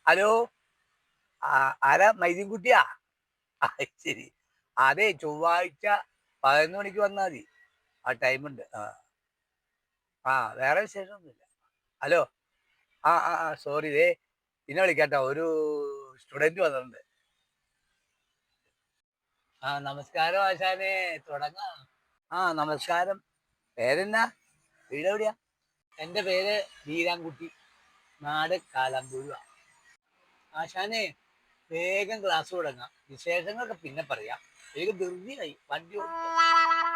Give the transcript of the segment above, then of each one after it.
Hello. ആരാ മൈദീൻകുട്ടിയാ? ശരി. അതെ, ചൊവ്വാഴ്ച 11 മണിക്ക് വന്നാൽ മതി. ആ ടൈമുണ്ട്. വേറെ വിശേഷമൊന്നുമില്ല. ഹലോ. സോറി, പിന്നെ വിളിക്കാട്ടോ. ഒരു സ്റ്റുഡന്റ് വന്നിട്ടുണ്ട്. നമസ്കാരം ആശാനെ. തുടങ്ങാം. നമസ്കാരം. പേരെന്നാ? വീടെവിടെയാ? എൻ്റെ പേര് വീരാൻകുട്ടി. നാട് കാലാമ്പുഴ. ആശാനെ, വേഗം ക്ലാസ് തുടങ്ങാം. വിശേഷങ്ങളൊക്കെ പിന്നെ പറയാം. വേഗം ധൃതിയായി വണ്ടി ഓടിക്കാം.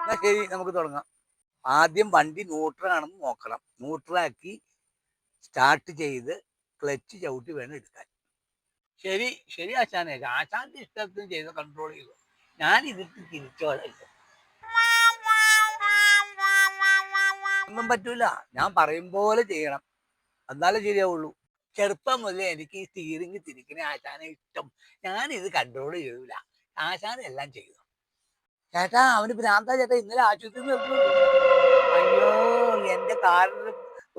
എന്നാ ശരി, നമുക്ക് തുടങ്ങാം. ആദ്യം വണ്ടി ന്യൂട്രലാണെന്ന് നോക്കണം. ന്യൂട്രലാക്കി സ്റ്റാർട്ട് ചെയ്ത് ക്ലച്ച് ചവിട്ടി വേണം എടുക്കാൻ. ശരി ശരി ആശാനെ, ആശാന്റെ ഇഷ്ടത്തിന് ചെയ്ത് കൺട്രോൾ ചെയ്തു. ഞാൻ ഇതിട്ട് തിരിച്ചോളല്ലോ. ഒന്നും പറ്റൂല, ഞാൻ പറയും പോലെ ചെയ്യണം. എന്നാലേ ശരിയാവുള്ളൂ. ചെറുപ്പം മുതലേ എനിക്ക് ഈ സ്റ്റീറിങ് തിരിക്കണ ആശാനെ ഇഷ്ടം. ഞാൻ ഇത് കൺട്രോൾ ചെയ്യൂല. ആശാൻ എല്ലാം ചെയ്തു. ചേട്ടാ, അവന് ഭ്രാന്താ ചേട്ടാ. ഇന്നലെ ആശുപത്രി നിർത്തുള്ളൂ. അയ്യോ, എന്റെ കാറിൽ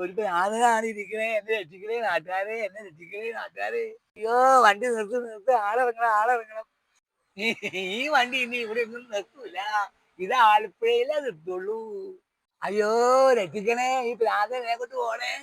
ഒരു ഭ്രാന്തനാണ് ഇരിക്കണേ. എന്നെ രക്ഷിക്കണേ നാട്ടുകാരെ, എന്നെ രക്ഷിക്കണേ നാട്ടുകാരെ. അയ്യോ, വണ്ടി നിർത്ത്, ആളിറങ്ങണം. ഈ വണ്ടി ഇനി ഇവിടെ ഒന്നും നിർത്തൂല. ഇത് ആലപ്പുഴയിലേ നിർത്തുള്ളൂ. അയ്യോ, രക്ഷിക്കണേ, ഈ ഭ്രാന്തനെ കൊണ്ട് പോണേ.